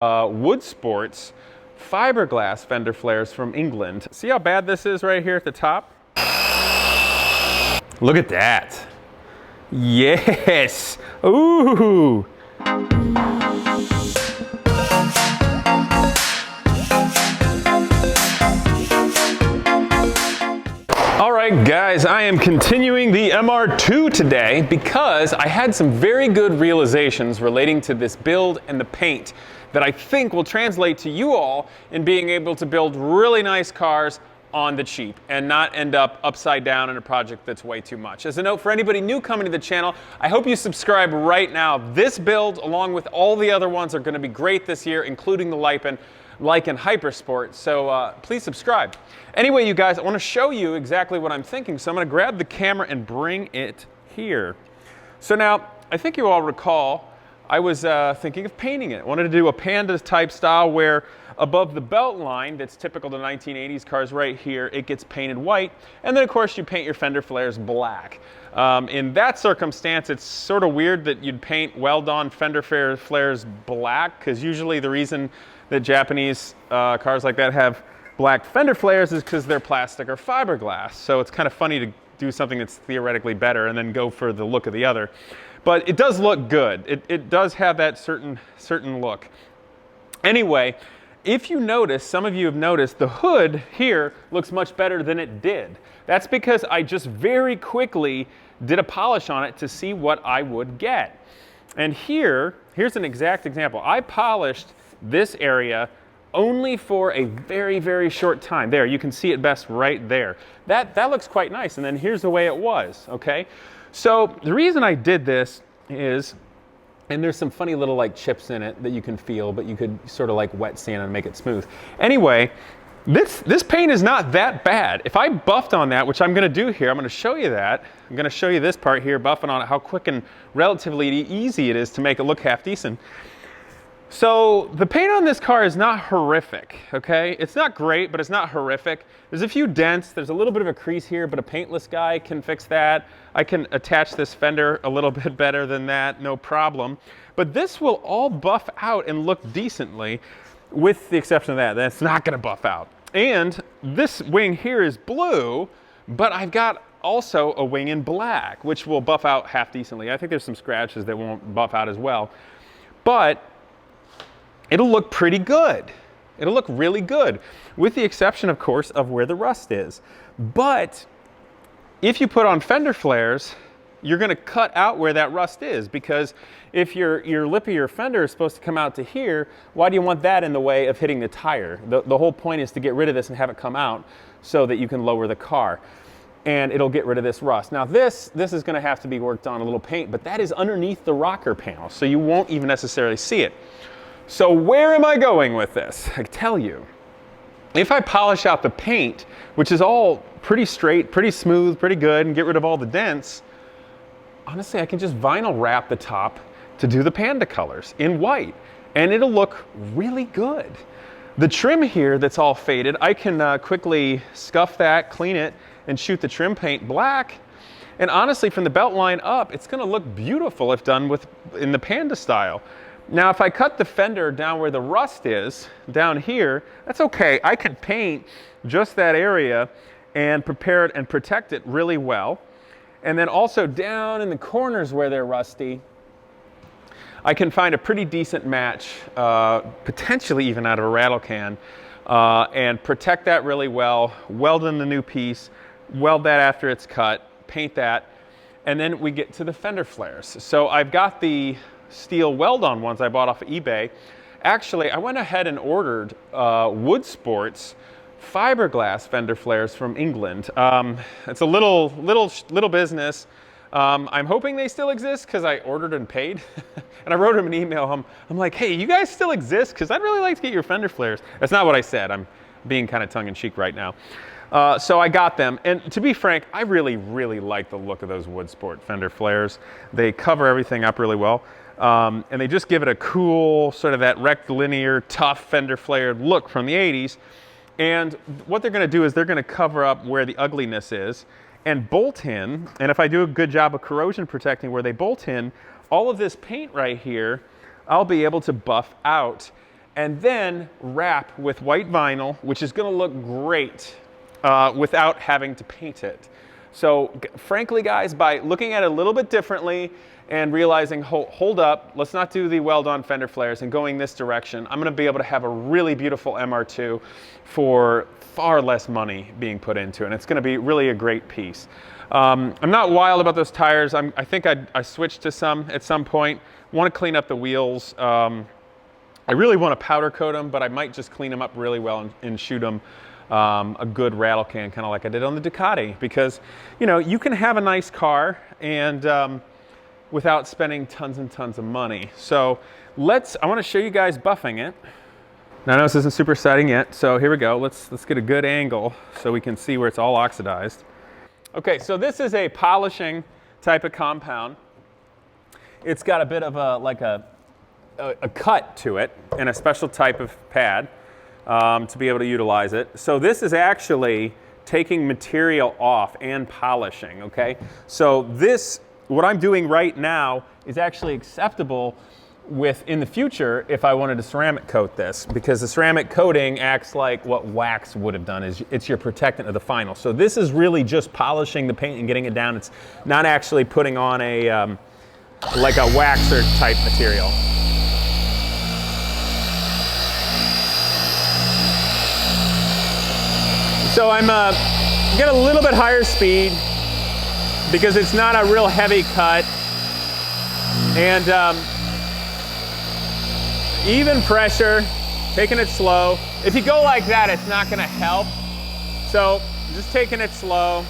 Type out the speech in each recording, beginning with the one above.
Woodsport's fiberglass fender flares from England. See how bad this is right here at the top? Look at that. Yes. Ooh. All right, guys, I am continuing the MR2 today because I had some very good realizations relating to this build and the paint that I think will translate to you all in being able to build really nice cars on the cheap and not end up upside down in a project that's way too much. As a note, for anybody new coming to the channel, I hope you subscribe right now. This build, along with all the other ones, are going to be great this year, including the Lycan Hypersport, so please subscribe. Anyway, you guys, I want to show you exactly what I'm thinking, so I'm going to grab the camera and bring it here. So now, I think you all recall, I was thinking of painting it. I wanted to do a Panda type style where above the belt line that's typical to 1980s cars right here, it gets painted white, and then of course you paint your fender flares black. In that circumstance, it's sort of weird that you'd paint weld-on fender flares black, because usually the reason that Japanese cars like that have black fender flares is because they're plastic or fiberglass. So it's kind of funny to do something that's theoretically better and then go for the look of the other. But it does look good. It does have that certain look. Anyway, if you notice, some of you have noticed, the hood here looks much better than it did. That's because I just very quickly did a polish on it to see what I would get. And here's an exact example. I polished this area only for a very, very short time. There, you can see it best right there. That looks quite nice. And then here's the way it was, okay? So the reason I did this is, and there's some funny little like chips in it that you can feel, but you could sort of like wet sand and make it smooth. Anyway, this paint is not that bad. If I buffed on that, which I'm gonna do here, I'm gonna show you that. I'm gonna show you this part here, buffing on it, how quick and relatively easy it is to make it look half decent. So the paint on this car is not horrific, okay? It's not great, but it's not horrific. There's a few dents, there's a little bit of a crease here, but a paintless guy can fix that. I can attach this fender a little bit better than that, no problem. But this will all buff out and look decently, with the exception of that. That's not gonna buff out. And this wing here is blue, but I've got also a wing in black, which will buff out half decently. I think there's some scratches that won't buff out as well. But it'll look pretty good. It'll look really good, with the exception, of course, of where the rust is. But if you put on fender flares, you're gonna cut out where that rust is, because if your lip of your fender is supposed to come out to here, why do you want that in the way of hitting the tire? The whole point is to get rid of this and have it come out so that you can lower the car. And it'll get rid of this rust. Now this is gonna have to be worked on, a little paint, but that is underneath the rocker panel, so you won't even necessarily see it. So where am I going with this? I tell you, if I polish out the paint, which is all pretty straight, pretty smooth, pretty good, and get rid of all the dents, honestly, I can just vinyl wrap the top to do the Panda colors in white, and it'll look really good. The trim here that's all faded, I can quickly scuff that, clean it, and shoot the trim paint black. And honestly, from the belt line up, it's gonna look beautiful if done in the Panda style. Now, if I cut the fender down where the rust is, down here, that's okay. I can paint just that area and prepare it and protect it really well. And then also down in the corners where they're rusty, I can find a pretty decent match, potentially even out of a rattle can, and protect that really well, weld in the new piece, weld that after it's cut, paint that, and then we get to the fender flares. So I've got the steel weld-on ones I bought off of eBay. Actually, I went ahead and ordered Woodsport's fiberglass fender flares from England. It's a little business. I'm hoping they still exist because I ordered and paid. And I wrote them an email. I'm like, hey, you guys still exist? Because I'd really like to get your fender flares. That's not what I said. I'm being kind of tongue-in-cheek right now. So I got them, and to be frank, I really like the look of those Woodsport fender flares. They cover everything up really well. And they just give it a cool, sort of that rectilinear, tough fender flare look from the 80s. And what they're gonna do is they're gonna cover up where the ugliness is and bolt in, and if I do a good job of corrosion protecting where they bolt in, all of this paint right here, I'll be able to buff out and then wrap with white vinyl, which is gonna look great without having to paint it. So frankly, guys, by looking at it a little bit differently and realizing, hold up, let's not do the well-done fender flares and going this direction, I'm gonna be able to have a really beautiful MR2 for far less money being put into it, and it's gonna be really a great piece. I'm not wild about those tires. I think I switched to some at some point. Want to clean up the wheels. I really want to powder coat them, but I might just clean them up really well and shoot them a good rattle can, kind of like I did on the Ducati, because you know, you can have a nice car and without spending tons and tons of money. So I want to show you guys buffing it. Now I know this isn't super exciting yet, so here we go. Let's get a good angle so we can see where it's all oxidized. Okay, so this is a polishing type of compound. It's got a bit of a cut to it and a special type of pad to be able to utilize it. So this is actually taking material off and polishing, okay? So what I'm doing right now is actually acceptable in the future if I wanted to ceramic coat this, because the ceramic coating acts like what wax would have done. It's your protectant of the final. So this is really just polishing the paint and getting it down. It's not actually putting on like a waxer type material. So I'm get a little bit higher speed because it's not a real heavy cut, and even pressure, taking it slow. If you go like that, it's not gonna help. So just taking it slow.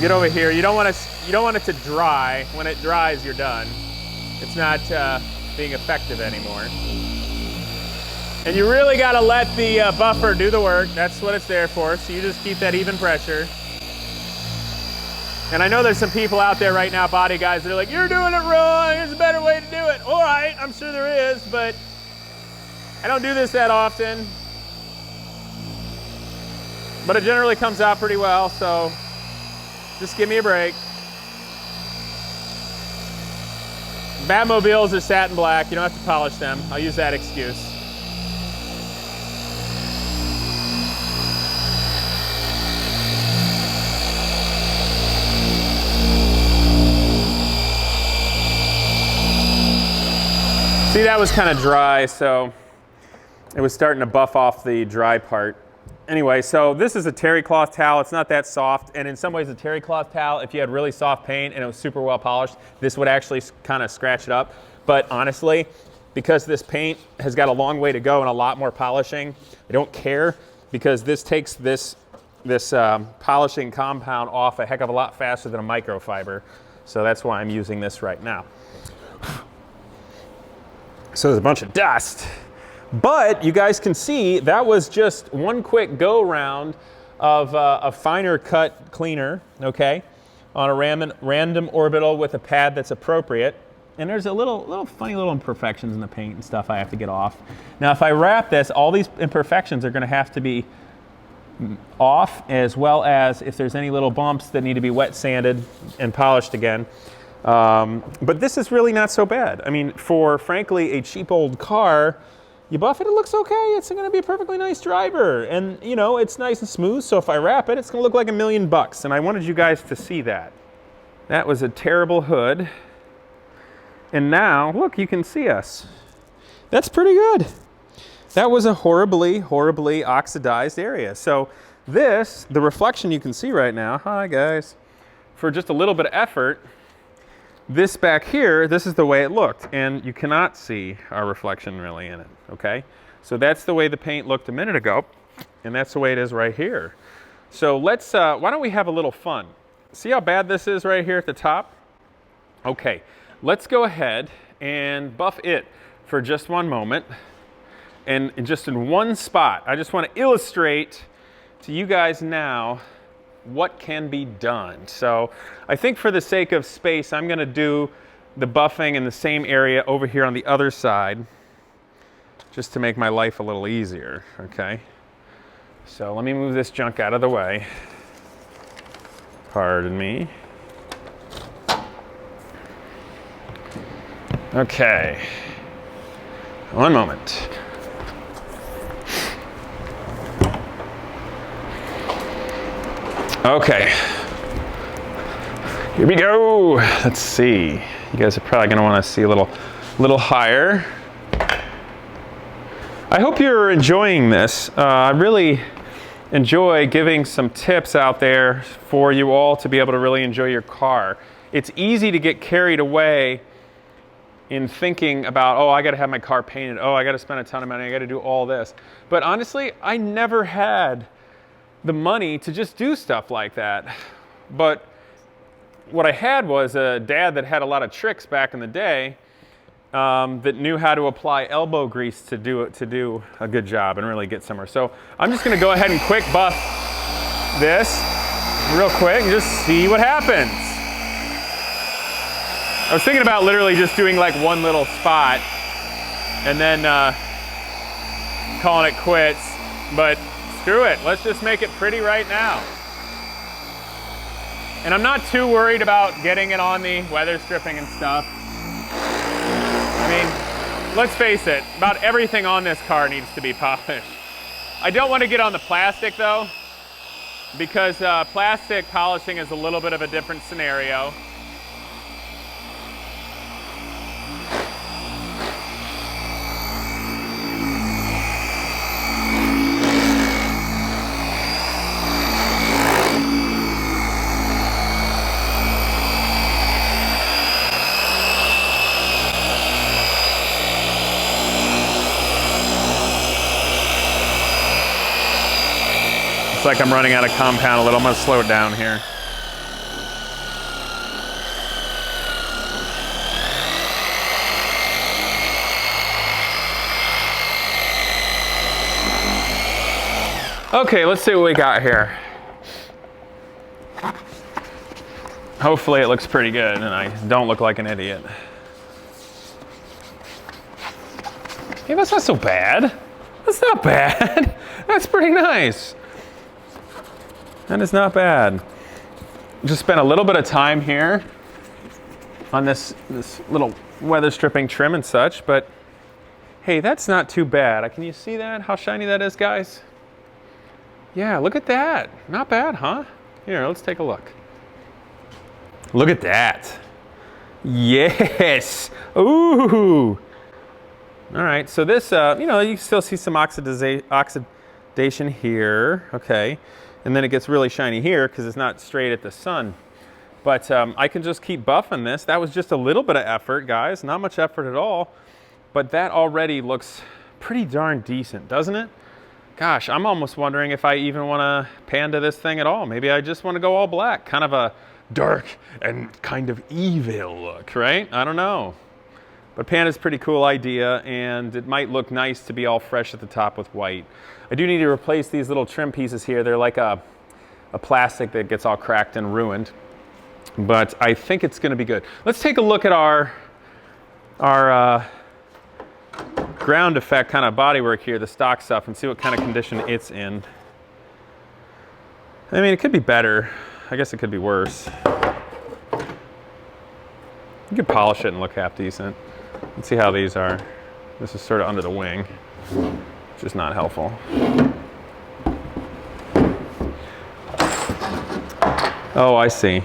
Get over here. You don't want it to dry. When it dries, you're done. It's not being effective anymore. And you really gotta let the buffer do the work. That's what it's there for. So you just keep that even pressure. And I know there's some people out there right now, body guys, that are like, you're doing it wrong, there's a better way to do it. All right, I'm sure there is, but I don't do this that often. But it generally comes out pretty well, so just give me a break. Batmobiles are satin black, you don't have to polish them. I'll use that excuse. See, that was kind of dry, so it was starting to buff off the dry part. Anyway, so this is a terry cloth towel. It's not that soft, and in some ways a terry cloth towel, if you had really soft paint and it was super well polished, this would actually kind of scratch it up. But honestly, because this paint has got a long way to go and a lot more polishing, I don't care, because this takes this polishing compound off a heck of a lot faster than a microfiber. So that's why I'm using this right now. So there's a bunch of dust, but you guys can see that was just one quick go round of a finer cut cleaner, okay, on a random orbital with a pad that's appropriate. And there's a little funny little imperfections in the paint and stuff I have to get off. Now if I wrap this, all these imperfections are gonna have to be off, as well as if there's any little bumps that need to be wet sanded and polished again. But this is really not so bad. I mean, for frankly a cheap old car, you buff it, it looks okay. It's gonna be a perfectly nice driver. And you know, it's nice and smooth, so if I wrap it, it's gonna look like $1 million. And I wanted you guys to see that. That was a terrible hood. And now, look, you can see us. That's pretty good. That was a horribly, horribly oxidized area. So this, the reflection you can see right now, hi guys, for just a little bit of effort, this back here, this is the way it looked, and you cannot see our reflection really in it, okay? So that's the way the paint looked a minute ago, and that's the way it is right here. So let's, why don't we have a little fun? See how bad this is right here at the top? Okay, let's go ahead and buff it for just one moment, and just in one spot. I just want to illustrate to you guys now what can be done. So I think for the sake of space, I'm going to do the buffing in the same area over here on the other side, just to make my life a little easier, okay? So let me move this junk out of the way. Pardon me. Okay, one moment. Okay, here we go. Let's see. You guys are probably gonna wanna see a little higher. I hope you're enjoying this. I really enjoy giving some tips out there for you all to be able to really enjoy your car. It's easy to get carried away in thinking about, oh, I gotta have my car painted, oh, I gotta spend a ton of money, I gotta do all this. But honestly, I never had the money to just do stuff like that. But what I had was a dad that had a lot of tricks back in the day that knew how to apply elbow grease to do a good job and really get somewhere. So I'm just gonna go ahead and quick buff this real quick and just see what happens. I was thinking about literally just doing like one little spot and then calling it quits, but screw it, let's just make it pretty right now. And I'm not too worried about getting it on the weather stripping and stuff. I mean, let's face it, about everything on this car needs to be polished. I don't want to get on the plastic though, because plastic polishing is a little bit of a different scenario. It's like I'm running out of compound a little. I'm gonna slow it down here. Okay, let's see what we got here. Hopefully it looks pretty good and I don't look like an idiot. Hey, that's not so bad. That's not bad. That's pretty nice. That is not bad. Just spent a little bit of time here on this little weather stripping trim and such, but hey, that's not too bad. Can you see that? How shiny that is, guys? Yeah, look at that. Not bad, huh? Here, let's take a look. Look at that. Yes. Ooh. All right, so this, you know, you can still see some oxidation here. Okay. And then it gets really shiny here because it's not straight at the sun. But I can just keep buffing this. That was just a little bit of effort, guys. Not much effort at all. But that already looks pretty darn decent, doesn't it? Gosh, I'm almost wondering if I even want to panda this thing at all. Maybe I just want to go all black. Kind of a dark and kind of evil look, right? I don't know. But panda's a pretty cool idea, and it might look nice to be all fresh at the top with white. I do need to replace these little trim pieces here. They're like a plastic that gets all cracked and ruined. But I think it's gonna be good. Let's take a look at our ground effect kind of bodywork here, the stock stuff, and see what kind of condition it's in. I mean, it could be better. I guess it could be worse. You could polish it and look half decent. Let's see how these are. This is sort of under the wing, which is not helpful. Oh, I see.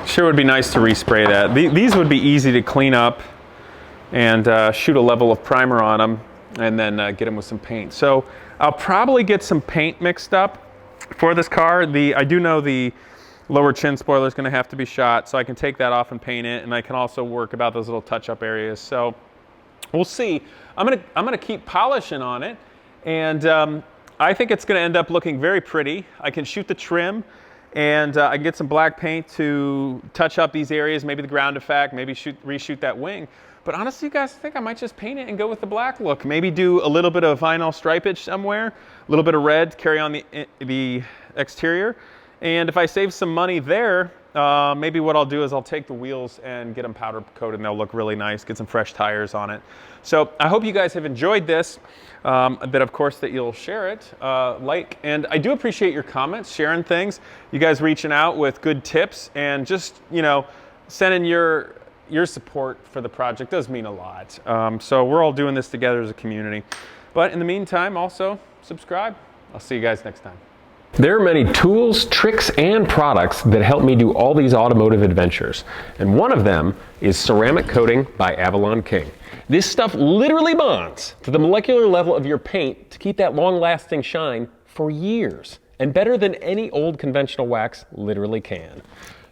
Sure would be nice to respray that. These would be easy to clean up and shoot a level of primer on them and then get them with some paint. So I'll probably get some paint mixed up for this car. I do know the lower chin spoiler is going to have to be shot, so I can take that off and paint it, and I can also work about those little touch-up areas. So we'll see. I'm gonna keep polishing on it, and I think it's going to end up looking very pretty. I can shoot the trim, and I can get some black paint to touch up these areas, maybe the ground effect, maybe reshoot that wing. But honestly, you guys, I think I might just paint it and go with the black look. Maybe do a little bit of vinyl stripage somewhere, a little bit of red, carry on the exterior. And if I save some money there, maybe what I'll do is I'll take the wheels and get them powder coated and they'll look really nice, get some fresh tires on it. So I hope you guys have enjoyed this, that of course that you'll share it, and I do appreciate your comments, sharing things, you guys reaching out with good tips and just, you know, sending your your support for the project does mean a lot. So we're all doing this together as a community. But in the meantime, also subscribe. I'll see you guys next time. There are many tools, tricks, and products that help me do all these automotive adventures. And one of them is ceramic coating by Avalon King. This stuff literally bonds to the molecular level of your paint to keep that long-lasting shine for years. And better than any old conventional wax literally can.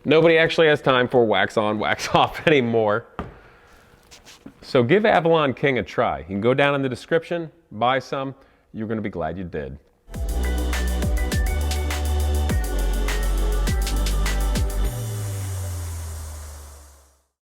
Nobody actually has time for wax on, wax off anymore. So give Avalon King a try. You can go down in the description, buy some. You're going to be glad you did.